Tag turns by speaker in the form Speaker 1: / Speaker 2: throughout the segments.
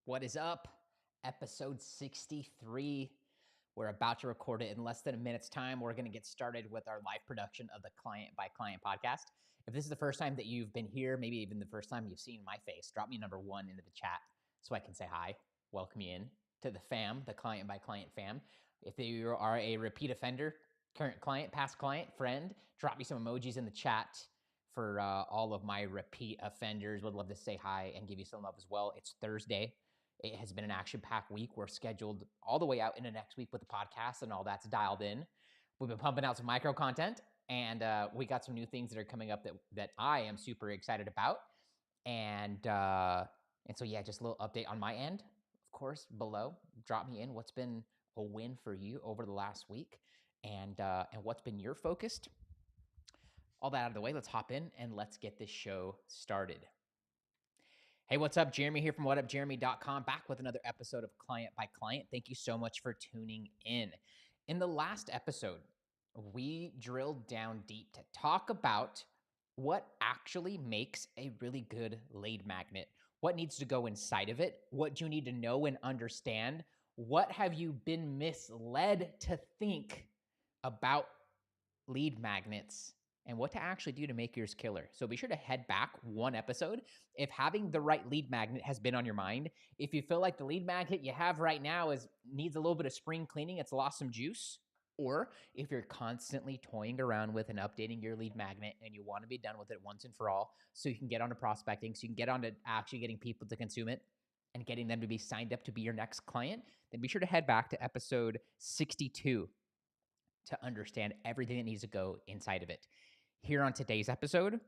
Speaker 1: What is up? Episode 63. We're about to record it in less than a minute's time. We're going to get started with our live production of the Client by Client podcast. If this is the first time that you've been here, maybe even the first time you've seen my face, drop me number 1 into the chat so I can say hi, welcome you in to the fam, the Client by Client fam. If you are a repeat offender, current client, past client, friend, drop me some emojis in the chat for all of my repeat offenders. Would love to say hi and give you some love as well. It's Thursday. It has been an action-packed week. We're scheduled all the way out into next week with the podcast and all that's dialed in. We've been pumping out some micro content, and we got some new things that are coming up that I am super excited about. And so, yeah, just a little update on my end. Of course, below, drop me in what's been a win for you over the last week and what's been your focused. All that out of the way, let's hop in and let's get this show started. Hey, what's up? Jeremy here from whatupjeremy.com, back with another episode of Client by Client. Thank you so much for tuning in. In the last episode, we drilled down deep to talk about what actually makes a really good lead magnet. What needs to go inside of it? What do you need to know and understand? What have you been misled to think about lead magnets? And what to actually do to make yours killer. So be sure to head back one episode if having the right lead magnet has been on your mind. If you feel like the lead magnet you have right now needs a little bit of spring cleaning, it's lost some juice, or if you're constantly toying around with and updating your lead magnet and you want to be done with it once and for all so you can get onto prospecting, so you can get onto actually getting people to consume it and getting them to be signed up to be your next client, then be sure to head back to episode 62 to understand everything that needs to go inside of it. Here on today's episode,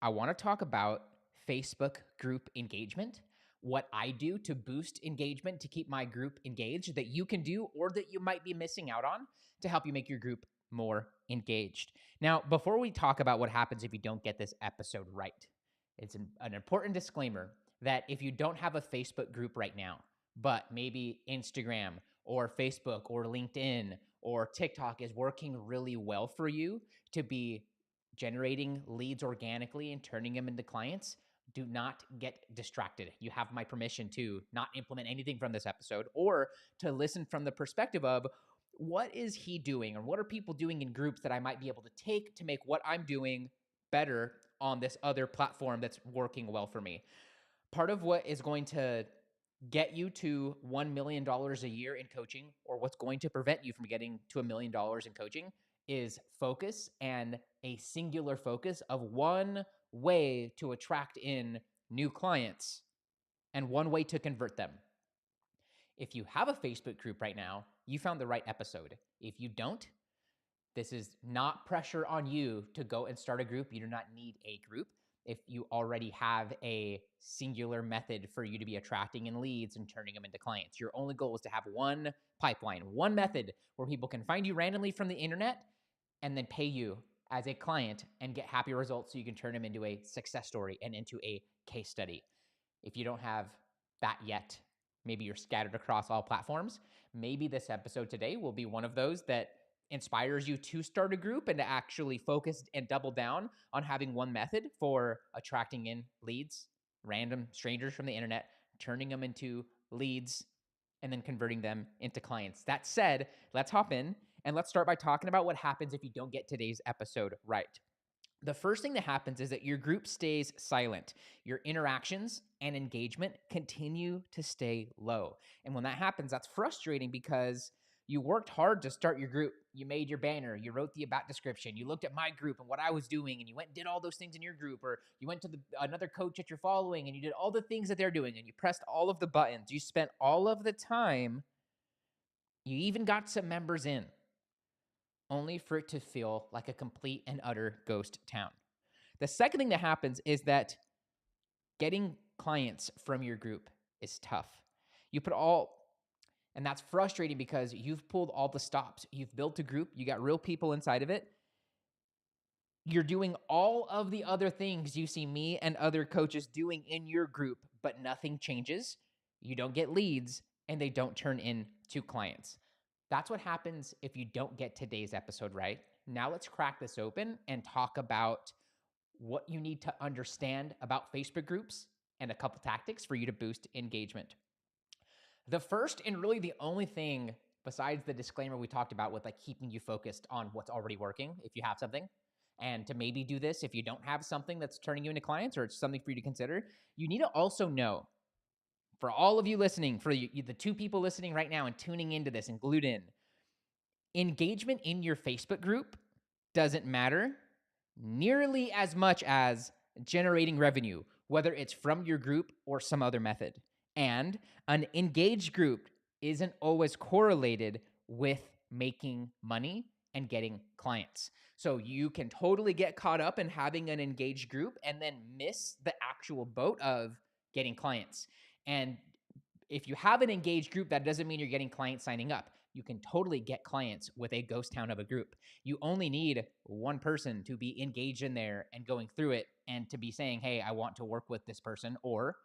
Speaker 1: I want to talk about Facebook group engagement, what I do to boost engagement to keep my group engaged that you can do or that you might be missing out on to help you make your group more engaged. Now, before we talk about what happens if you don't get this episode right, it's an important disclaimer that if you don't have a Facebook group right now, but maybe Instagram or Facebook or LinkedIn or TikTok is working really well for you to be generating leads organically and turning them into clients, do not get distracted. You have my permission to not implement anything from this episode or to listen from the perspective of what is he doing or what are people doing in groups that I might be able to take to make what I'm doing better on this other platform that's working well for me. Part of what is going to get you to $1 million a year in coaching, or what's going to prevent you from getting to $1 million in coaching, is focus and a singular focus of one way to attract in new clients and one way to convert them. If you have a Facebook group right now, you found the right episode. If you don't, this is not pressure on you to go and start a group. You do not need a group. If you already have a singular method for you to be attracting in leads and turning them into clients, your only goal is to have one pipeline, one method where people can find you randomly from the internet and then pay you as a client and get happy results so you can turn them into a success story and into a case study. If you don't have that yet, maybe you're scattered across all platforms, maybe this episode today will be one of those that inspires you to start a group and to actually focus and double down on having one method for attracting in leads, random strangers from the internet, turning them into leads, and then converting them into clients. That said, let's hop in and let's start by talking about what happens if you don't get today's episode right. The first thing that happens is that your group stays silent. Your interactions and engagement continue to stay low. And when that happens, that's frustrating because you worked hard to start your group. You made your banner, you wrote the about description, you looked at my group and what I was doing, and you went and did all those things in your group, or you went to another coach that you're following and you did all the things that they're doing and you pressed all of the buttons. You spent all of the time. You even got some members in, only for it to feel like a complete and utter ghost town. The second thing that happens is that getting clients from your group is tough. And that's frustrating because you've pulled all the stops. You've built a group, you got real people inside of it. You're doing all of the other things you see me and other coaches doing in your group, but nothing changes. You don't get leads and they don't turn into clients. That's what happens if you don't get today's episode right. Now let's crack this open and talk about what you need to understand about Facebook groups and a couple tactics for you to boost engagement. The first and really the only thing besides the disclaimer we talked about with like keeping you focused on what's already working, if you have something, and to maybe do this if you don't have something that's turning you into clients or it's something for you to consider, you need to also know, for all of you listening, for the two people listening right now and tuning into this and glued in, engagement in your Facebook group doesn't matter nearly as much as generating revenue, whether it's from your group or some other method. And an engaged group isn't always correlated with making money and getting clients. So you can totally get caught up in having an engaged group and then miss the actual boat of getting clients. And if you have an engaged group, that doesn't mean you're getting clients signing up. You can totally get clients with a ghost town of a group. You only need one person to be engaged in there and going through it and to be saying, hey, I want to work with this person. Or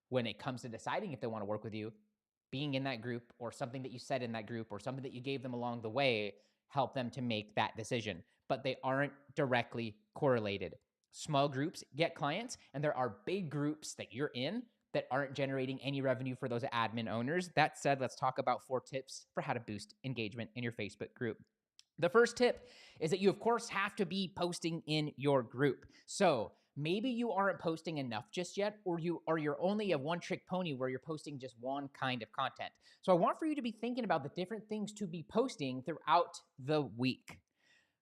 Speaker 1: when it comes to deciding if they want to work with you, being in that group or something that you said in that group or something that you gave them along the way help them to make that decision. But they aren't directly correlated. Small groups get clients, and there are big groups that you're in that aren't generating any revenue for those admin owners. That said, let's talk about 4 tips for how to boost engagement in your Facebook group. The first tip is that you, of course, have to be posting in your group. So maybe you aren't posting enough just yet, or you're only a one-trick pony where you're posting just one kind of content. So I want for you to be thinking about the different things to be posting throughout the week.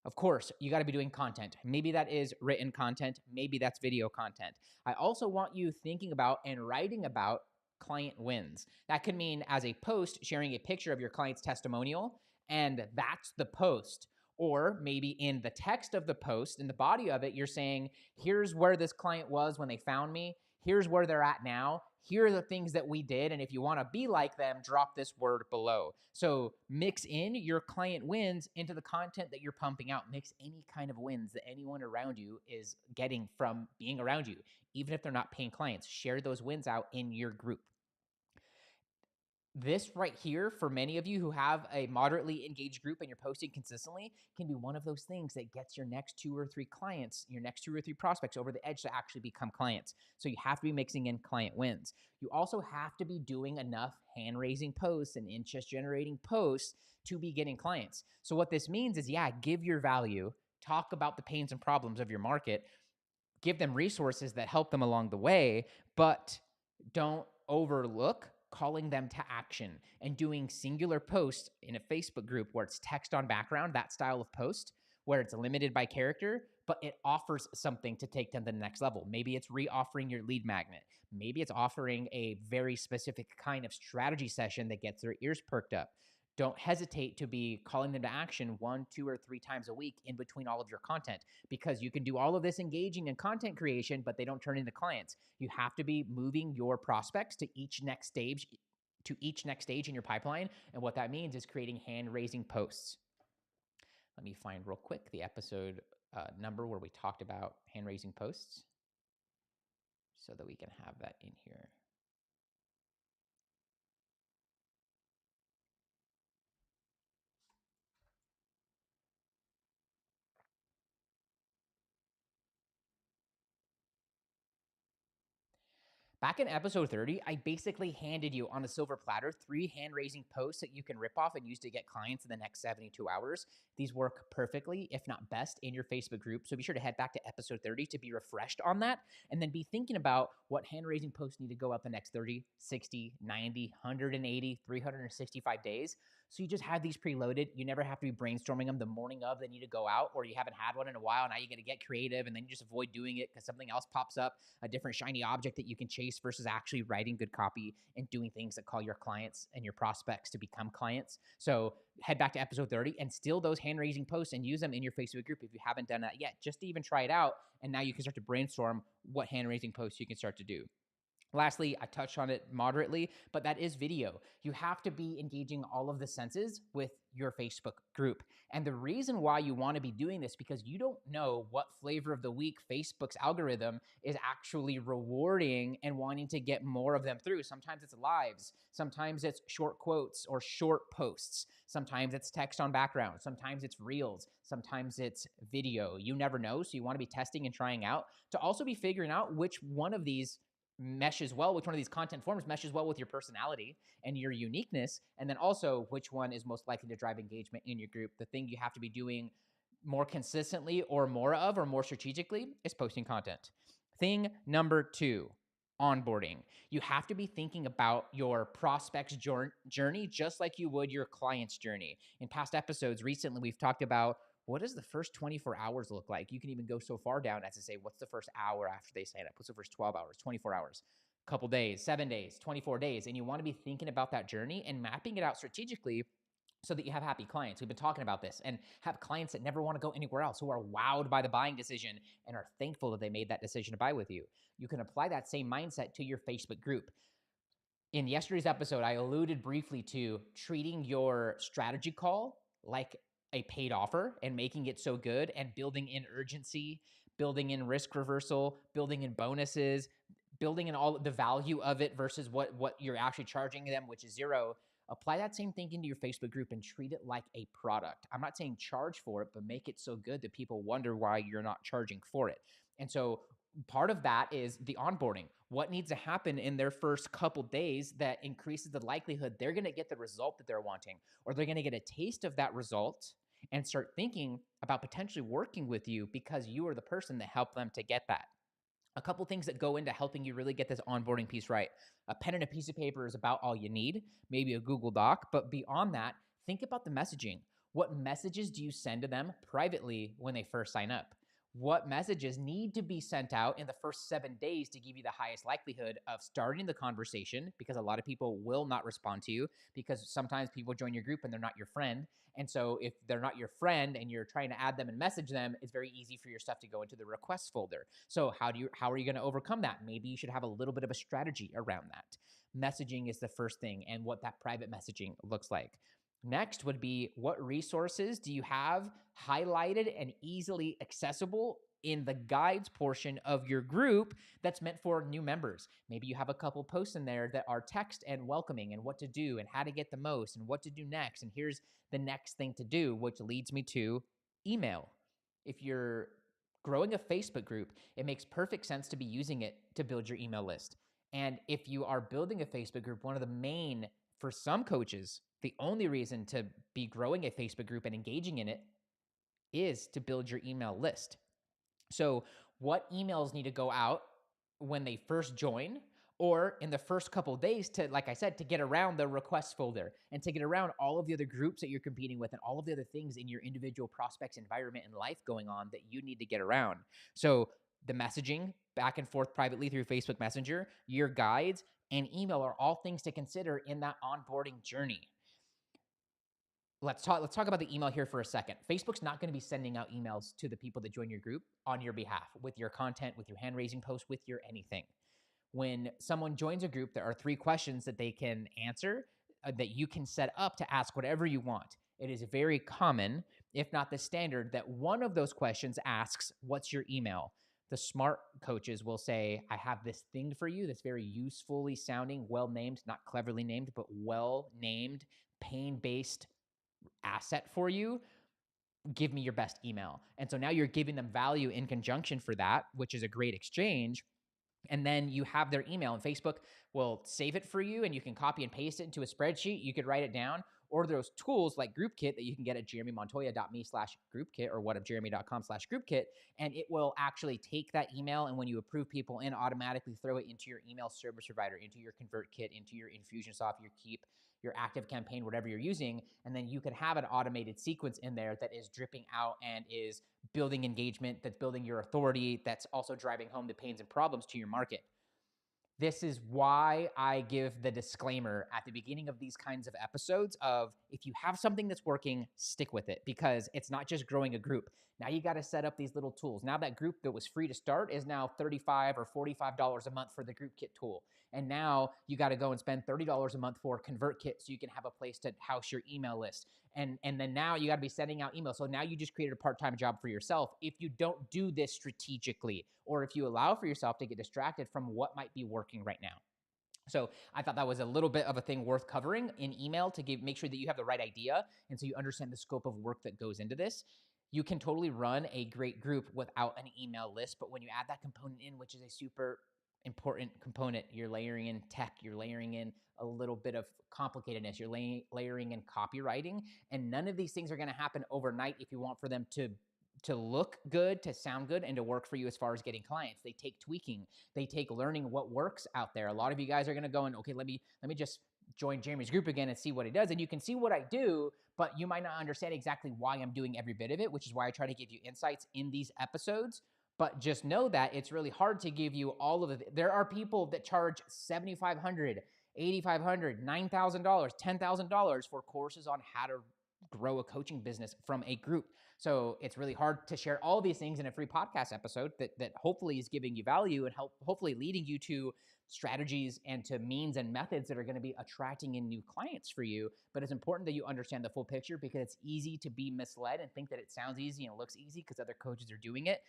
Speaker 1: Of course, you got to be doing content. Maybe that is written content. Maybe that's video content. I also want you thinking about and writing about client wins. That could mean as a post, sharing a picture of your client's testimonial, and that's the post. Or maybe in the text of the post, in the body of it, you're saying, here's where this client was when they found me. Here's where they're at now. Here are the things that we did. And if you want to be like them, drop this word below. So mix in your client wins into the content that you're pumping out. Mix any kind of wins that anyone around you is getting from being around you. Even if they're not paying clients, share those wins out in your group. This right here, for many of you who have a moderately engaged group and you're posting consistently, can be one of those things that gets your next 2 or 3 clients, your next 2 or 3 prospects over the edge to actually become clients. So you have to be mixing in client wins. You also have to be doing enough hand-raising posts and interest-generating posts to be getting clients. So what this means is, yeah, give your value, talk about the pains and problems of your market, give them resources that help them along the way, but don't overlook calling them to action and doing singular posts in a Facebook group where it's text on background, that style of post, where it's limited by character, but it offers something to take them to the next level. Maybe it's re-offering your lead magnet. Maybe it's offering a very specific kind of strategy session that gets their ears perked up. Don't hesitate to be calling them to action 1, 2, or 3 times a week in between all of your content, because you can do all of this engaging in content creation, but they don't turn into clients. You have to be moving your prospects to each next stage in your pipeline. And what that means is creating hand-raising posts. Let me find real quick the episode number where we talked about hand-raising posts so that we can have that in here. Back in episode 30, I basically handed you on a silver platter 3 hand-raising posts that you can rip off and use to get clients in the next 72 hours. These work perfectly, if not best, in your Facebook group. So be sure to head back to episode 30 to be refreshed on that, and then be thinking about what hand-raising posts need to go up the next 30, 60, 90, 180, 365 days. So you just have these preloaded. You never have to be brainstorming them the morning of they need to go out, or you haven't had one in a while. Now you got to get creative, and then you just avoid doing it because something else pops up, a different shiny object that you can chase, versus actually writing good copy and doing things that call your clients and your prospects to become clients. So head back to episode 30 and steal those hand-raising posts and use them in your Facebook group if you haven't done that yet, just to even try it out. And now you can start to brainstorm what hand-raising posts you can start to do. Lastly, I touched on it moderately, but that is video. You have to be engaging all of the senses with your Facebook group. And the reason why you want to be doing this, because you don't know what flavor of the week Facebook's algorithm is actually rewarding and wanting to get more of them through. Sometimes it's lives. Sometimes it's short quotes or short posts. Sometimes it's text on background. Sometimes it's reels. Sometimes it's video. You never know. So you want to be testing and trying out to also be figuring out which one of these meshes well, which one of these content forms meshes well with your personality and your uniqueness, and then also which one is most likely to drive engagement in your group. The thing you have to be doing more consistently or more of or more strategically is posting content. Thing number 2, onboarding. You have to be thinking about your prospect's journey just like you would your client's journey. In past episodes recently, we've talked about what does the first 24 hours look like? You can even go so far down as to say, what's the first hour after they sign up? What's the first 12 hours, 24 hours, couple days, 7 days, 24 days? And you want to be thinking about that journey and mapping it out strategically so that you have happy clients. We've been talking about this, and have clients that never want to go anywhere else, who are wowed by the buying decision and are thankful that they made that decision to buy with you. You can apply that same mindset to your Facebook group. In yesterday's episode, I alluded briefly to treating your strategy call like a paid offer and making it so good and building in urgency, building in risk reversal, building in bonuses, building in all the value of it versus what you're actually charging them, which is zero. Apply that same thinking to your Facebook group and treat it like a product. I'm not saying charge for it, but make it so good that people wonder why you're not charging for it. And so part of that is the onboarding. What needs to happen in their first couple days that increases the likelihood they're going to get the result that they're wanting, or they're going to get a taste of that result and start thinking about potentially working with you because you are the person that helped them to get that. A couple things that go into helping you really get this onboarding piece right. A pen and a piece of paper is about all you need, maybe a Google Doc, but beyond that, think about the messaging. What messages do you send to them privately when they first sign up? What messages need to be sent out in the first 7 days to give you the highest likelihood of starting the conversation? Because a lot of people will not respond to you, because sometimes people join your group and they're not your friend. And so if they're not your friend and you're trying to add them and message them, it's very easy for your stuff to go into the requests folder. So how are you going to overcome that? Maybe you should have a little bit of a strategy around that. Messaging is the first thing, and what that private messaging looks like. Next would be, what resources do you have highlighted and easily accessible in the guides portion of your group that's meant for new members? Maybe you have a couple posts in there that are text and welcoming and what to do and how to get the most and what to do next. And here's the next thing to do, which leads me to email. If you're growing a Facebook group, it makes perfect sense to be using it to build your email list. And if you are building a Facebook group, one of the main, for some coaches, the only reason to be growing a Facebook group and engaging in it is to build your email list. So what emails need to go out when they first join, or in the first couple of days to, like I said, to get around the request folder and to get around all of the other groups that you're competing with and all of the other things in your individual prospects environment and life going on that you need to get around. So the messaging back and forth privately through Facebook Messenger, your guides, and email are all things to consider in that onboarding journey. Let's talk about the email here for a second. Facebook's not going to be sending out emails to the people that join your group on your behalf with your content, with your hand-raising posts, with your anything. When someone joins a group, there are 3 questions that they can answer that you can set up to ask whatever you want. It is very common, if not the standard, that one of those questions asks, what's your email? The smart coaches will say, I have this thing for you that's very usefully sounding, well-named, not cleverly named, but well-named, pain-based asset for you. Give me your best email. And so now you're giving them value in conjunction for that, which is a great exchange. And then you have their email, and Facebook will save it for you, and you can copy and paste it into a spreadsheet. You could write it down, or there's tools like GroupKit that you can get at jeremymontoya.me/groupkit or whatofjeremy.com/groupkit. And it will actually take that email, and when you approve people in, automatically throw it into your email service provider, into your ConvertKit, into your Infusionsoft, your Keep, your ActiveCampaign, whatever you're using. And then you can have an automated sequence in there that is dripping out and is building engagement, that's building your authority, that's also driving home the pains and problems to your market. This is why I give the disclaimer at the beginning of these kinds of episodes of, if you have something that's working, stick with it, because it's not just growing a group. Now you got to set up these little tools. Now that group that was free to start is now $35 or $45 a month for the GroupKit tool. And now you got to go and spend $30 a month for ConvertKit so you can have a place to house your email list. And then now you got to be sending out emails. So now you just created a part-time job for yourself if you don't do this strategically, or if you allow for yourself to get distracted from what might be working right now. So I thought that was a little bit of a thing worth covering in email to make sure that you have the right idea, and so you understand the scope of work that goes into this. You can totally run a great group without an email list, but when you add that component in, which is a super important component. You're layering in tech, you're layering in a little bit of complicatedness, you're layering in copywriting, and none of these things are going to happen overnight if you want for them to look good, to sound good, and to work for you as far as getting clients. They take tweaking, they take learning what works out there. A lot of you guys are going to go and, okay, let me just join Jeremy's group again and see what he does. And you can see what I do, but you might not understand exactly why I'm doing every bit of it, which is why I try to give you insights in these episodes. But just know that it's really hard to give you all of it. There are people that charge $7,500, $8,500, $9,000, $10,000 for courses on how to grow a coaching business from a group. So it's really hard to share all these things in a free podcast episode that hopefully is giving you value and hopefully leading you to strategies and to means and methods that are going to be attracting in new clients for you. But it's important that you understand the full picture, because it's easy to be misled and think that it sounds easy and looks easy because other coaches are doing it.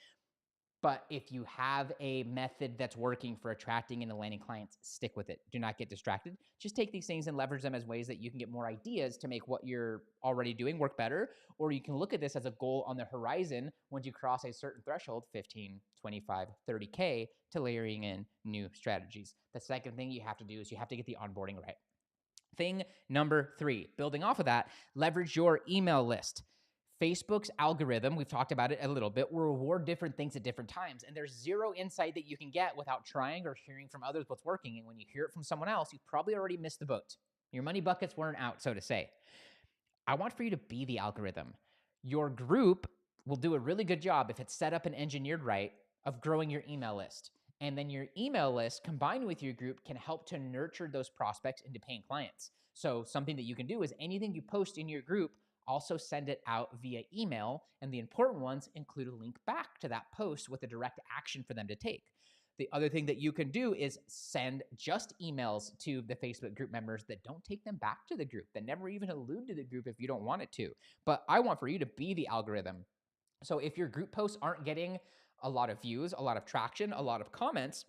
Speaker 1: But if you have a method that's working for attracting and landing clients, stick with it. Do not get distracted. Just take these things and leverage them as ways that you can get more ideas to make what you're already doing work better. Or you can look at this as a goal on the horizon once you cross a certain threshold, 15, 25, 30K, to layering in new strategies. The second thing you have to do is you have to get the onboarding right. Thing number 3, building off of that, leverage your email list. Facebook's algorithm, we've talked about it a little bit, will reward different things at different times. And there's zero insight that you can get without trying or hearing from others what's working. And when you hear it from someone else, you've probably already missed the boat. Your money buckets weren't out, so to say. I want for you to be the algorithm. Your group will do a really good job, if it's set up and engineered right, of growing your email list. And then your email list combined with your group can help to nurture those prospects into paying clients. So something that you can do is anything you post in your group, also send it out via email. And the important ones include a link back to that post with a direct action for them to take. The other thing that you can do is send just emails to the Facebook group members that don't take them back to the group, that never even allude to the group if you don't want it to. But I want for you to be the algorithm. So if your group posts aren't getting a lot of views, a lot of traction, a lot of comments,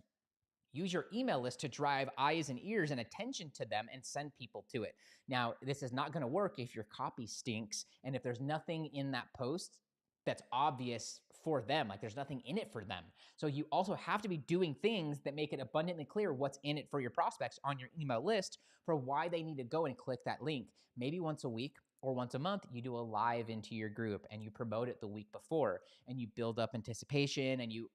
Speaker 1: use your email list to drive eyes and ears and attention to them and send people to it. Now, this is not going to work if your copy stinks and if there's nothing in that post that's obvious for them, like there's nothing in it for them. So you also have to be doing things that make it abundantly clear what's in it for your prospects on your email list for why they need to go and click that link. Maybe once a week or once a month, you do a live into your group and you promote it the week before and you build up anticipation and you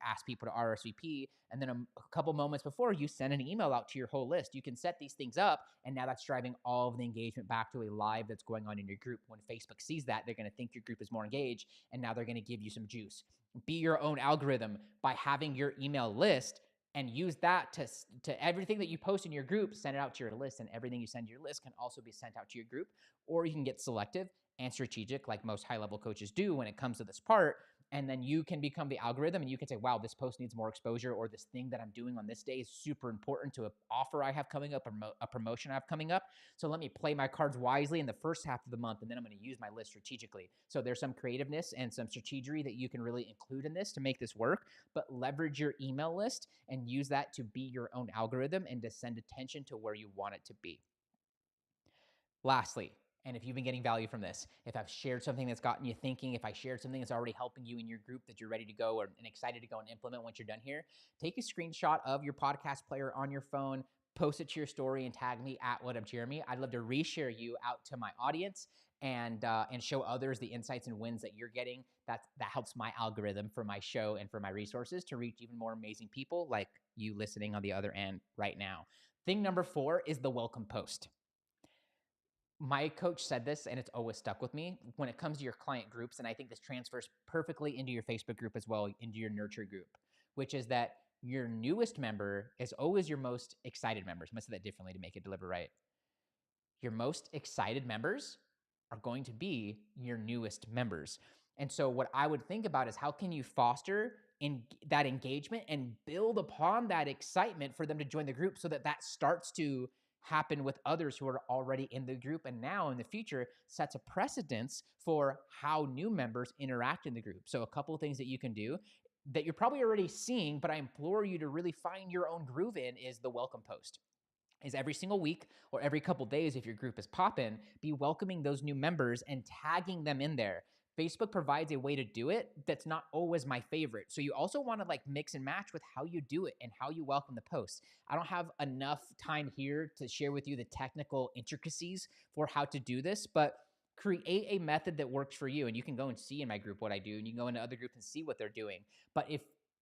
Speaker 1: ask people to RSVP. And then a couple moments before, you send an email out to your whole list. You can set these things up, and now that's driving all of the engagement back to a live that's going on in your group. When Facebook sees that, they're going to think your group is more engaged, and now they're going to give you some juice. Be your own algorithm by having your email list, and use that to everything that you post in your group, send it out to your list, and everything you send to your list can also be sent out to your group. Or you can get selective and strategic like most high-level coaches do when it comes to this part. And then you can become the algorithm and you can say, wow, this post needs more exposure, or this thing that I'm doing on this day is super important to an offer I have coming up, or a promotion I have coming up. So let me play my cards wisely in the first half of the month, and then I'm going to use my list strategically. So there's some creativeness and some strategy that you can really include in this to make this work, but leverage your email list and use that to be your own algorithm and to send attention to where you want it to be. Lastly, and if you've been getting value from this, if I've shared something that's gotten you thinking, if I shared something that's already helping you in your group that you're ready to go and excited to go and implement once you're done here, take a screenshot of your podcast player on your phone, post it to your story, and tag me at What Up Jeremy. I'd love to reshare you out to my audience and show others the insights and wins that you're getting. That helps my algorithm for my show and for my resources to reach even more amazing people like you listening on the other end right now. Thing number 4 is the welcome post. My coach said this, and it's always stuck with me when it comes to your client groups. And I think this transfers perfectly into your Facebook group as well, into your nurture group, which is that your newest member is always your most excited members. I'm going to say that differently to make it deliver right. Your most excited members are going to be your newest members. And so what I would think about is how can you foster in that engagement and build upon that excitement for them to join the group so that that starts to happen with others who are already in the group, and now in the future sets a precedence for how new members interact in the group. So a couple of things that you can do that you're probably already seeing, but I implore you to really find your own groove in, is the welcome post. Is every single week or every couple days, if your group is poppin', be welcoming those new members and tagging them in there. Facebook provides a way to do it that's not always my favorite. So you also want to like mix and match with how you do it and how you welcome the posts. I don't have enough time here to share with you the technical intricacies for how to do this, but create a method that works for you. And you can go and see in my group what I do, and you can go into other groups and see what they're doing. But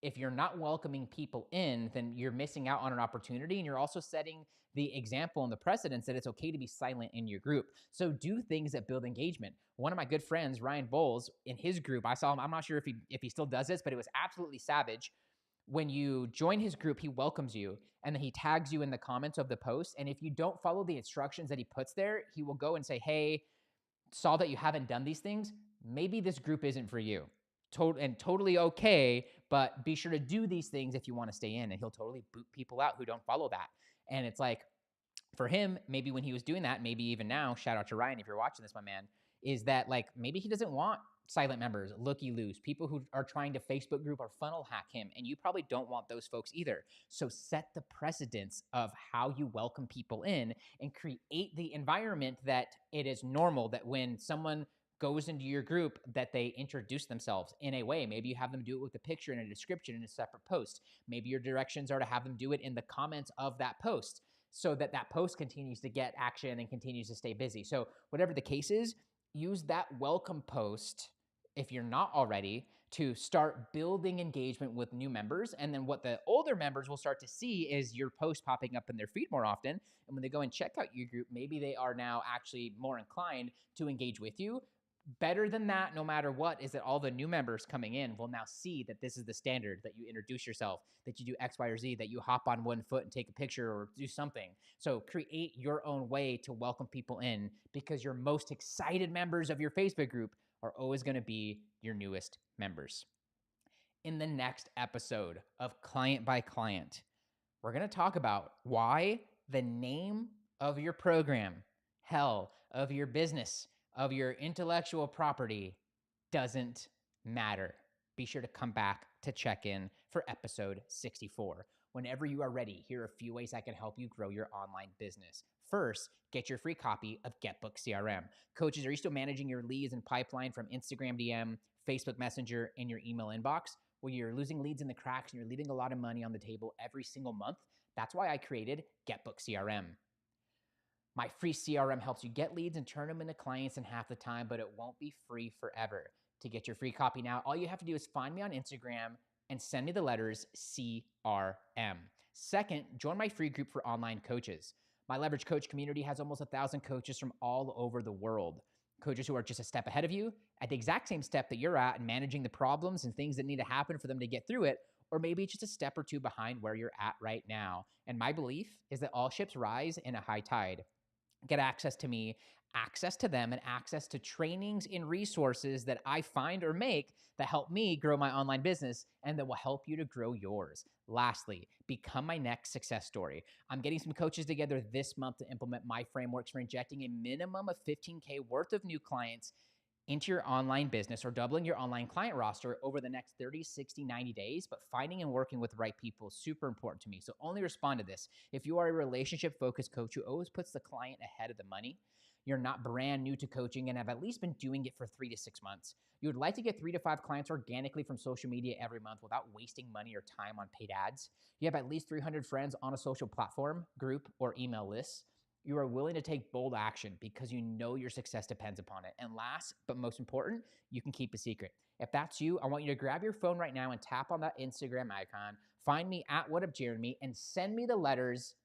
Speaker 1: if you're not welcoming people in, then you're missing out on an opportunity, and you're also setting the example and the precedence that it's okay to be silent in your group. So do things that build engagement. One of my good friends, Ryan Bowles, in his group, I saw him, I'm not sure if he still does this, but it was absolutely savage. When you join his group, he welcomes you, and then he tags you in the comments of the post. And if you don't follow the instructions that he puts there, he will go and say, hey, saw that you haven't done these things. Maybe this group isn't for you. Totally okay, but be sure to do these things if you want to stay in. And he'll totally boot people out who don't follow that. And it's like, for him, maybe when he was doing that, maybe even now, shout out to Ryan if you're watching this, my man, is that like maybe he doesn't want silent members, looky-loos, people who are trying to Facebook group or funnel hack him, and you probably don't want those folks either. So set the precedence of how you welcome people in and create the environment that it is normal that when someone goes into your group that they introduce themselves in a way. Maybe you have them do it with a picture and a description in a separate post. Maybe your directions are to have them do it in the comments of that post, so that that post continues to get action and continues to stay busy. So whatever the case is, use that welcome post, if you're not already, to start building engagement with new members. And then what the older members will start to see is your post popping up in their feed more often. And when they go and check out your group, maybe they are now actually more inclined to engage with you. Better than that, no matter what, is that all the new members coming in will now see that this is the standard, that you introduce yourself, that you do X, Y, or Z, that you hop on one foot and take a picture or do something. So create your own way to welcome people in, because your most excited members of your Facebook group are always going to be your newest members. In the next episode of Client by Client, we're going to talk about why the name of your program, hell, of your business, of your intellectual property doesn't matter. Be sure to come back to check in for episode 64. Whenever you are ready, here are a few ways I can help you grow your online business. First, get your free copy of GetBookedCRM. Coaches, are you still managing your leads and pipeline from Instagram DM, Facebook Messenger, and your email inbox? Well, you're losing leads in the cracks and you're leaving a lot of money on the table every single month. That's why I created GetBookedCRM. My free CRM helps you get leads and turn them into clients in half the time, but it won't be free forever. To get your free copy now, all you have to do is find me on Instagram and send me the letters CRM. Second, join my free group for online coaches. My Leverage Coach community has almost 1,000 coaches from all over the world. Coaches who are just a step ahead of you, at the exact same step that you're at, and managing the problems and things that need to happen for them to get through it, or maybe just a step or two behind where you're at right now. And my belief is that all ships rise in a high tide. Get access to me, access to them, and access to trainings and resources that I find or make that help me grow my online business and that will help you to grow yours. Lastly, become my next success story. I'm getting some coaches together this month to implement my frameworks for injecting a minimum of 15K worth of new clients into your online business, or doubling your online client roster over the next 30, 60, 90 days. But finding and working with the right people is super important to me. So only respond to this if you are a relationship-focused coach who always puts the client ahead of the money, you're not brand new to coaching and have at least been doing it for 3 to 6 months. You would like to get 3 to 5 clients organically from social media every month without wasting money or time on paid ads. You have at least 300 friends on a social platform, group, or email list. You are willing to take bold action because you know your success depends upon it. And last, but most important, you can keep a secret. If that's you, I want you to grab your phone right now and tap on that Instagram icon, find me at WhatUpJeremy, and send me the letters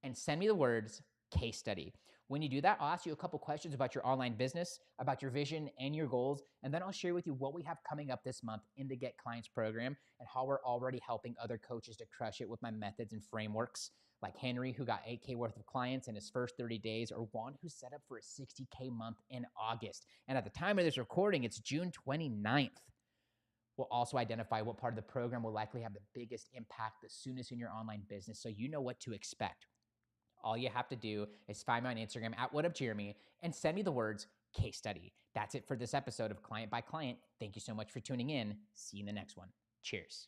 Speaker 1: and send me the words case study. When you do that, I'll ask you a couple questions about your online business, about your vision and your goals, and then I'll share with you what we have coming up this month in the Get Clients program and how we're already helping other coaches to crush it with my methods and frameworks, like Henry, who got 8K worth of clients in his first 30 days, or Juan, who set up for a 60K month in August. And at the time of this recording, it's June 29th. We'll also identify what part of the program will likely have the biggest impact the soonest in your online business, so you know what to expect. All you have to do is find me on Instagram at WhatUpJeremy and send me the words case study. That's it for this episode of Client by Client. Thank you so much for tuning in. See you in the next one. Cheers.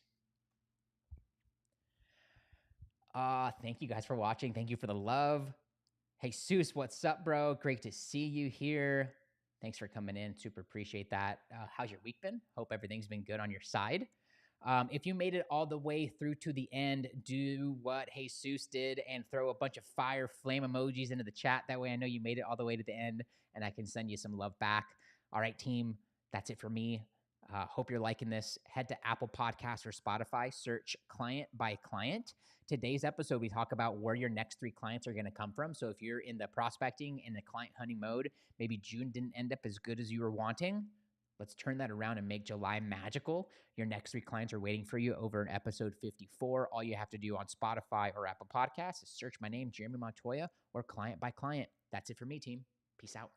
Speaker 1: Thank you guys for watching. Thank you for the love. Hey, Seuss, what's up, bro? Great to see you here. Thanks for coming in. Super appreciate that. How's your week been? Hope everything's been good on your side. If you made it all the way through to the end, do what Jesus did and throw a bunch of fire flame emojis into the chat. That way I know you made it all the way to the end and I can send you some love back. All right, team, that's it for me. Hope you're liking this. Head to Apple Podcasts or Spotify, search client by client. Today's episode, we talk about where your next 3 clients are going to come from. So if you're in the prospecting and the client hunting mode, maybe June didn't end up as good as you were wanting. Let's turn that around and make July magical. Your next 3 clients are waiting for you over in episode 54. All you have to do on Spotify or Apple Podcasts is search my name, Jeremy Montoya, or client by client. That's it for me, team. Peace out.